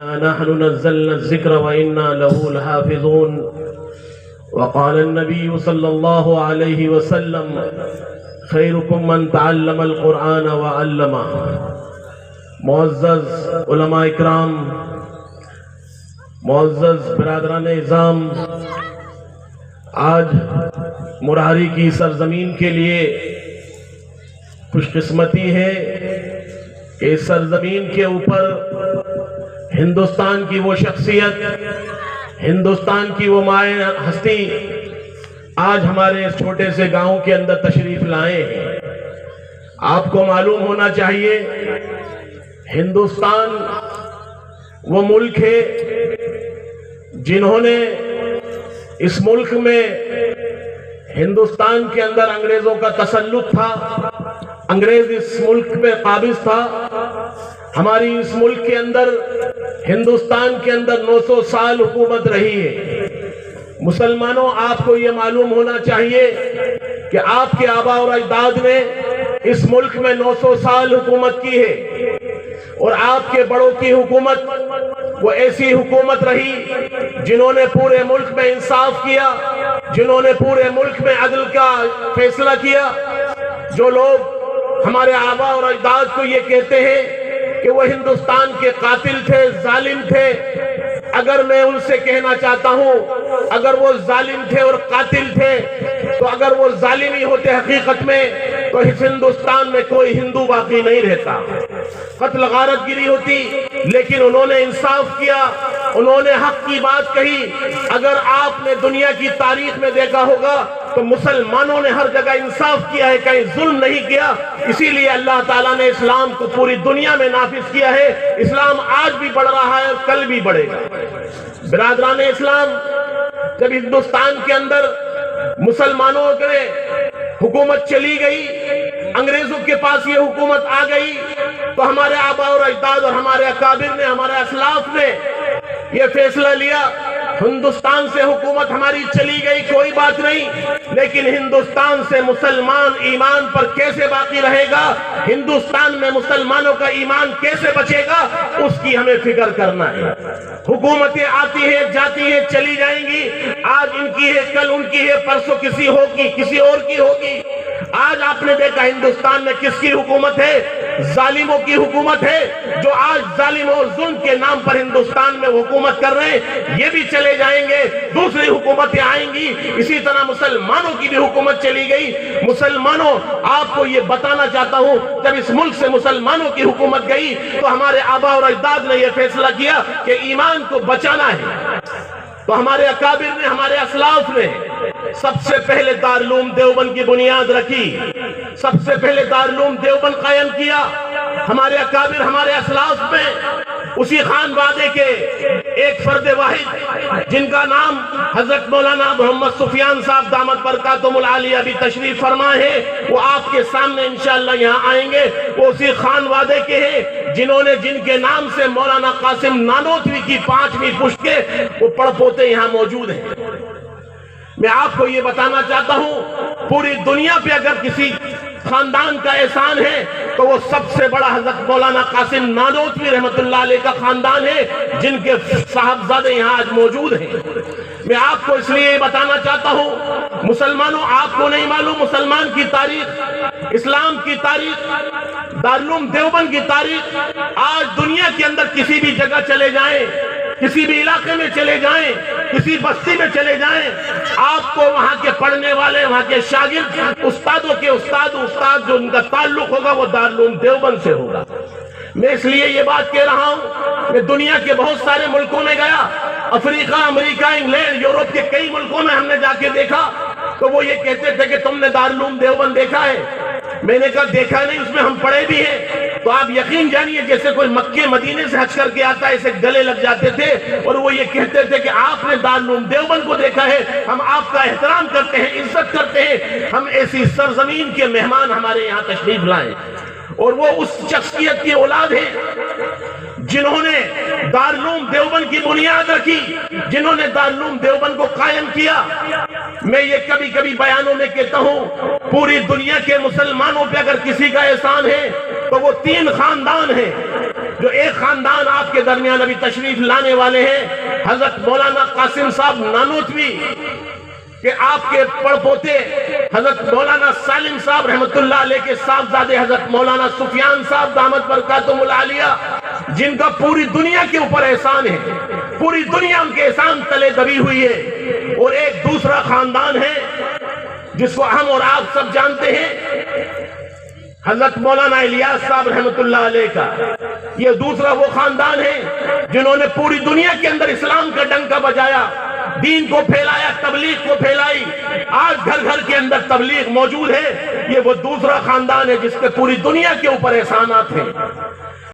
نحن نزلنا الذكر وإنا له لحافظون وقال النبي صلى الله عليه وسلم خيركم من تعلم القرآن وعلمه۔ معزز علماء اکرام، معزز برادران اعظام، آج مراری کی سرزمین کے لیے خوش قسمتی ہے کہ اس سرزمین کے اوپر ہندوستان کی وہ شخصیت، ہندوستان کی وہ مائع ہستی آج ہمارے اس چھوٹے سے گاؤں کے اندر تشریف لائے ہیں۔ آپ کو معلوم ہونا چاہیے ہندوستان وہ ملک ہے جنہوں نے اس ملک میں ہندوستان کے اندر انگریزوں کا تسلط تھا، انگریز اس ملک پہ قابض تھا۔ ہماری اس ملک کے اندر، ہندوستان کے اندر 900 سال حکومت رہی ہے۔ مسلمانوں، آپ کو یہ معلوم ہونا چاہیے کہ آپ کے آبا اور اجداد نے اس ملک میں 900 سال حکومت کی ہے، اور آپ کے بڑوں کی حکومت وہ ایسی حکومت رہی جنہوں نے پورے ملک میں انصاف کیا، جنہوں نے پورے ملک میں عدل کا فیصلہ کیا۔ جو لوگ ہمارے آبا اور اجداد کو یہ کہتے ہیں کہ وہ ہندوستان کے قاتل تھے، ظالم تھے، اگر میں ان سے کہنا چاہتا ہوں اگر وہ ظالم تھے اور قاتل تھے تو اگر وہ ظالم ہی ہوتے حقیقت میں تو اس ہندوستان میں کوئی ہندو باقی نہیں رہتا، قتل غارت گری ہوتی، لیکن انہوں نے انصاف کیا، انہوں نے حق کی بات کہی۔ اگر آپ نے دنیا کی تاریخ میں دیکھا ہوگا تو مسلمانوں نے ہر جگہ انصاف کیا ہے، کہیں ظلم نہیں کیا۔ اسی لیے اللہ تعالیٰ نے اسلام کو پوری دنیا میں نافذ کیا ہے۔ اسلام آج بھی بڑھ رہا ہے اور کل بھی بڑھے گا۔ برادران اسلام، جب ہندوستان کے اندر مسلمانوں کے حکومت چلی گئی، انگریزوں کے پاس یہ حکومت آ گئی، تو ہمارے آبا اور اجداد اور ہمارے اکابر نے، ہمارے اسلاف نے یہ فیصلہ لیا ہندوستان سے حکومت ہماری چلی گئی کوئی بات نہیں، لیکن ہندوستان سے مسلمان ایمان پر کیسے باقی رہے گا، ہندوستان میں مسلمانوں کا ایمان کیسے بچے گا، اس کی ہمیں فکر کرنا ہے۔ حکومتیں آتی ہیں، جاتی ہیں، چلی جائیں گی، آج ان کی ہے، کل ان کی ہے، پرسوں کسی ہوگی، کسی اور کی ہوگی۔ آج آپ نے دیکھا ہندوستان میں کس کی حکومت ہے؟ ظالموں کی حکومت ہے، جو آج ظالموں اور ظلم کے نام پر ہندوستان میں حکومت کر رہے ہیں۔ یہ بھی چلے جائیں گے، دوسری حکومتیں آئیں گی، اسی طرح مسلمانوں کی بھی حکومت چلی گئی۔ مسلمانوں، آپ کو یہ بتانا چاہتا ہوں، جب اس ملک سے مسلمانوں کی حکومت گئی تو ہمارے آبا اور اجداد نے یہ فیصلہ کیا کہ ایمان کو بچانا ہے، تو ہمارے اکابر نے، ہمارے اسلاف نے سب سے پہلے دارالعلوم دیوبند کی بنیاد رکھی، سب سے پہلے دارالعلوم دیوبند قائم کیا۔ ہمارے اکابر، ہمارے اسلاف میں اسی خان وادے کے ایک فرد واحد جن کا نام حضرت مولانا محمد سفیان صاحب دامت برکاتہم العالیہ بھی تشریف فرما ہے، وہ آپ کے سامنے انشاءاللہ یہاں آئیں گے۔ وہ اسی خان وادے کے ہیں جنہوں نے، جن کے نام سے مولانا قاسم نانوتوی کی 5ویں پشت کے وہ پڑپوتے یہاں موجود ہیں۔ میں آپ کو یہ بتانا چاہتا ہوں، پوری دنیا پہ اگر کسی خاندان کا احسان ہے تو وہ سب سے بڑا حضرت مولانا قاسم نانوتوی رحمت اللہ علیہ کا خاندان ہے، جن کے صاحبزادے یہاں آج موجود ہیں۔ میں آپ کو اس لیے یہ بتانا چاہتا ہوں، مسلمانوں، آپ کو نہیں معلوم مسلمان کی تاریخ، اسلام کی تاریخ، دارالعلوم دیوبند کی تاریخ، آج دنیا کے اندر کسی بھی جگہ چلے جائیں، کسی بھی علاقے میں چلے جائیں، کسی بستی میں چلے جائیں، آپ کو وہاں کے پڑھنے والے، وہاں کے شاگرد، استادوں کے استاد جو ان کا تعلق ہوگا وہ دارالعلوم دیوبند سے ہوگا۔ میں اس لیے یہ بات کہہ رہا ہوں کہ دنیا کے بہت سارے ملکوں میں گیا، افریقہ، امریکہ، انگلینڈ، یورپ کے کئی ملکوں میں ہم نے جا کے دیکھا تو وہ یہ کہتے تھے کہ تم نے دارالعلوم دیوبند دیکھا ہے؟ میں نے کہا دیکھا نہیں، اس میں ہم پڑھے بھی ہیں۔ تو آپ یقین جانیے جیسے کوئی مکے مدینے سے حج کر کے آتا ہے، ایسے گلے لگ جاتے تھے، اور وہ یہ کہتے تھے کہ آپ نے دارالعلوم دیوبند کو دیکھا ہے، ہم آپ کا احترام کرتے ہیں، عزت کرتے ہیں، ہم ایسی سرزمین کے مہمان ہمارے یہاں تشریف لائیں۔ اور وہ اس شخصیت کی اولاد ہیں جنہوں نے دارالعلوم دیوبند کی بنیاد رکھی، جنہوں نے دارالعلوم دیوبند کو قائم کیا۔ میں یہ کبھی کبھی بیانوں میں کہتا ہوں، پوری دنیا کے مسلمانوں پہ اگر کسی کا احسان ہے تو وہ 3 خاندان ہیں جو ایک خاندان آپ کے درمیان ابھی تشریف لانے والے ہیں، حضرت مولانا قاسم صاحب نانوتوی کہ آپ کے پڑپوتے حضرت مولانا سالم صاحب رحمت اللہ علیہ کے صاحبزادے حضرت مولانا سفیان صاحب دامت برکاتہم العالیہ، جن کا پوری دنیا کے اوپر احسان ہے، پوری دنیا ان کے احسان تلے دبی ہوئی ہے۔ اور ایک دوسرا خاندان ہے جس کو ہم اور آپ سب جانتے ہیں، حضرت مولانا الیاس صاحب رحمت اللہ علیہ کا۔ یہ دوسرا وہ خاندان ہے جنہوں نے پوری دنیا کے اندر اسلام کا ڈنکا بجایا، دین کو پھیلایا، تبلیغ کو پھیلائی، آج گھر گھر کے اندر تبلیغ موجود ہے۔ یہ وہ دوسرا خاندان ہے جس کے پوری دنیا کے اوپر احسانات ہیں۔